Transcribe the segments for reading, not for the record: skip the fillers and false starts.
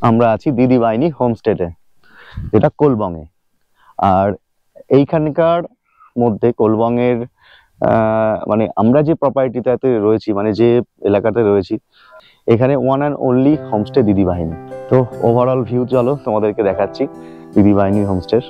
আমরা আছি দিদি বাহিনী হোমস্টেতে, যেটা কোলবঙ্গে। আর এইখানকার মধ্যে কোলবঙ্গের মানে আমরা যে প্রপার্টিটাতে রয়েছি, মানে যে এলাকাতে রয়েছি, এখানে ওয়ান অ্যান্ড অনলি হোমস্টে দিদি বাহিনী। তো ওভারঅল ভিউ চলো তোমাদেরকে দেখাচ্ছি দিদি বাহিনী হোমস্টের।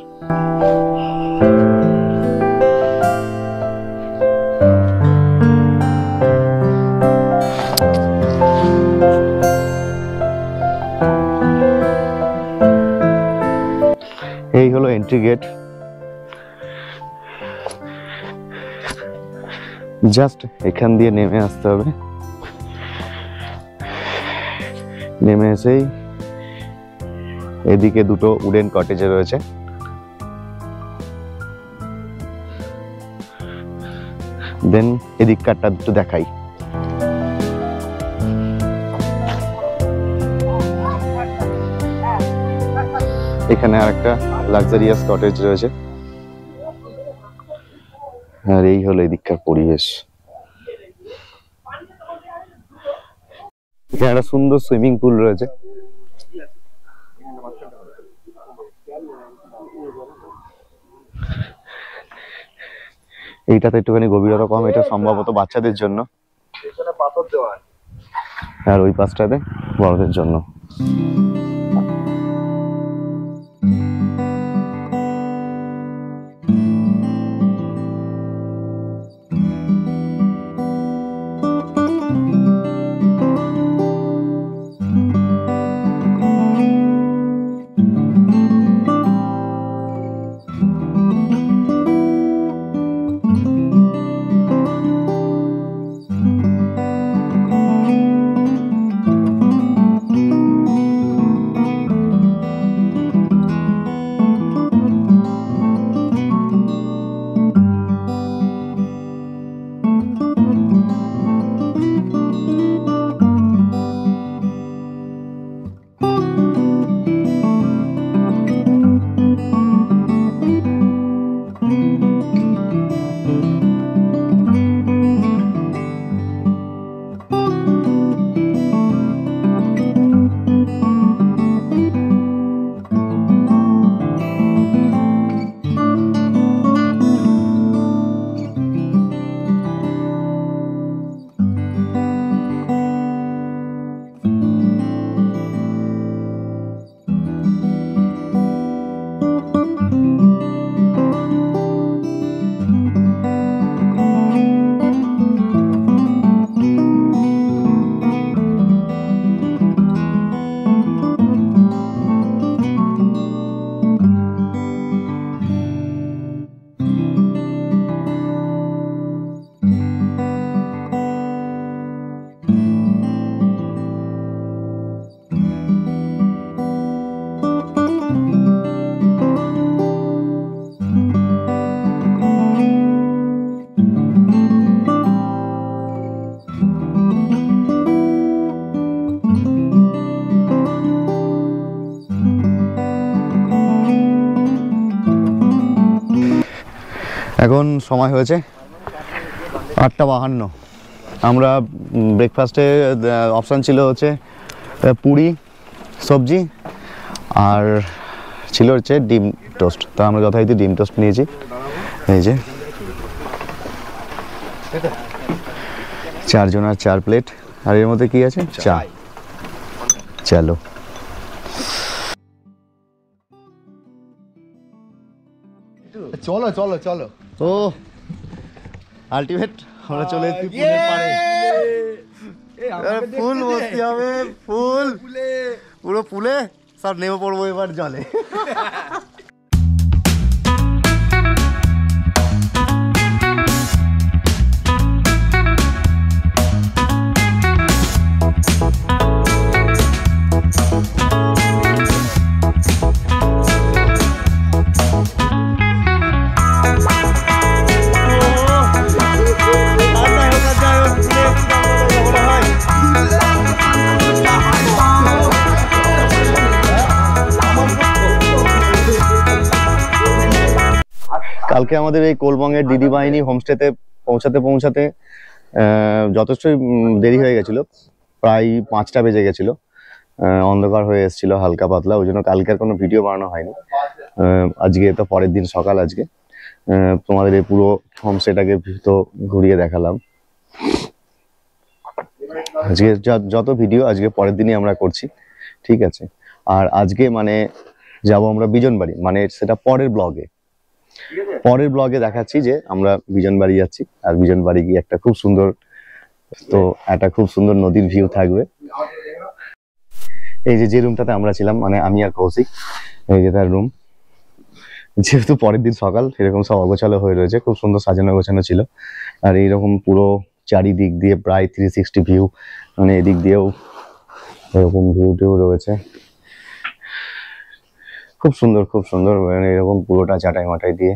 এই হলো এন্ট্রি গেট। জাস্ট এখান দিয়ে নেমে আসতে হবে। নেমে এসেই এদিকে দুটো উডেন কটেজ রয়েছে। দেন এদিককারটা দুটো দেখাই। এখানে আর একটা লাক্সারিয়াস কটেজ রয়েছে। আর এই হলো এদিককার পরিবেশ। এখানে একটা সুন্দর সুইমিং পুল রয়েছে। এইটাতে একটুখানি গভীরতা কম, এটা সম্ভবত বাচ্চাদের জন্য, আর ওই পাশটাতে বড়দের জন্য। এখন সময় হয়েছে 8:52। আমরা ব্রেকফাস্টে অপশান ছিল হচ্ছে পুরি সবজি, আর ছিল হচ্ছে ডিম টোস্ট। তো আমরা যথারীতি ডিম টোস্ট নিয়েছি। এই যে 4 জনের 4 প্লেট, আর এর মধ্যে কি আছে? চা। চলো চলো চলো চলো। তো আলটিমেট আমরা চলে এসেছি পুলের পাড়ে। ফুল বসতে হবে, ফুল পুরো পুলে সব নেমে পড়বো এবার জলে। কালকে আমাদের এই কোলবঙ্গের দিদি বাহিনী হোমস্টেতে পৌঁছাতে যথেষ্টই দেরি হয়ে গেছিল, প্রায় 5টা বেজে গেছিল। অন্ধকার হয়ে এসেছিল হালকা পাতলা, ওই জন্য কালকের কোনো ভিডিও বানানো হয়নি। আজকে তো পরের দিন সকাল, আজকে তোমাদের এই পুরো হোমস্টেটাকে তো ঘুরিয়ে দেখালাম। আজকে যত ভিডিও আজকে পরের দিনই আমরা করছি, ঠিক আছে। আর আজকে মানে যাব আমরা বিজনবাড়ি, মানে সেটা পরের ব্লগে দেখাচ্ছি যে আমরা বিজনবাড়ি যাচ্ছি। আর বিজনবাড়ি গিয়ে একটা খুব সুন্দর নদীর ভিউ থাকবে। এই যে রুমটাতে আমরা ছিলাম, মানে আমি আর কৌশিক, এই যে তার রুম। যেহেতু পরের দিন সকাল, এরকম সব অগোছালো হয়ে রয়েছে, খুব সুন্দর সাজানো গোছানো ছিল। আর এইরকম পুরো চারিদিক দিয়ে প্রায় 360 ভিউ, মানে এদিক দিয়েও এরকম ভিউ টিউ রয়েছে। খুব সুন্দর, মানে এরকম পুরোটা চাটাই মাটাই দিয়ে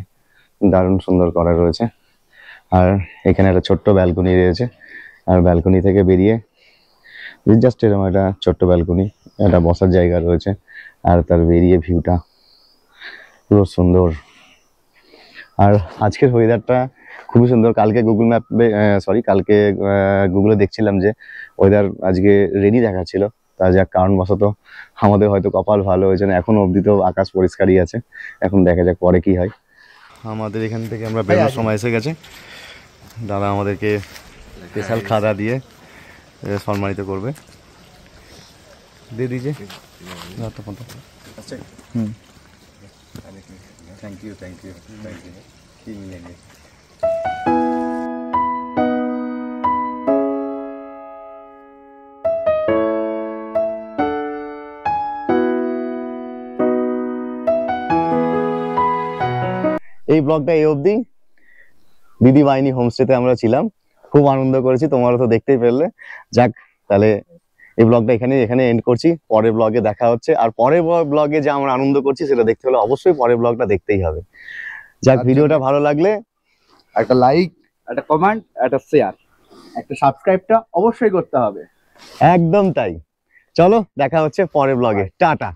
দারুণ সুন্দর করা রয়েছে। আর এখানে একটা ছোট্ট ব্যালকনি রয়েছে, আর ব্যালকনি থেকে বেরিয়ে জাস্ট এরকম একটা ছোট্ট ব্যালকনি, একটা বসার জায়গা রয়েছে, আর তার বেরিয়ে ভিউটা পুরো সুন্দর। আর আজকের ওয়েদারটা খুবই সুন্দর। কালকে কালকে গুগলে দেখছিলাম যে ওয়েদার আজকে রেডি দেখাচ্ছিল, তা যাক কারণবশত আমাদের হয়তো কপাল ভালো হয়েছে না, এখনো অবধি তো আকাশ পরিষ্কারই আছে। এখন দেখা যাক পরে কি হয়। আমাদের এখান থেকে আমরা বেরোনোর সময় এসে গেছে। দাদা আমাদেরকে স্পেশাল খাওয়া দিয়ে সম্মানিত করবে। দিয়ে দিয়েছে। Thank you. কি মিলেंगे। এই ব্লগটা এই অবধি। দিদি বাহিনী হোমস্টেতে আমরা ছিলাম, খুব আনন্দ করেছি, তোমরা তো দেখতেই পেলে। যাক, তাহলে এই ব্লগটা এখানে এন্ড করছি। পরের ব্লগে দেখা হচ্ছে। আর পরের ব্লগে যে আমরা আনন্দ করছি সেটা দেখতে হলে অবশ্যই পরের ব্লগটা দেখতেই হবে। যাক, ভিডিওটা ভালো লাগলে একটা লাইক, একটা কমেন্ট, একটা শেয়ার, একটা সাবস্ক্রাইবটা অবশ্যই করতে হবে। একদম তাই। চলো দেখা হচ্ছে পরের ব্লগে। টাটা।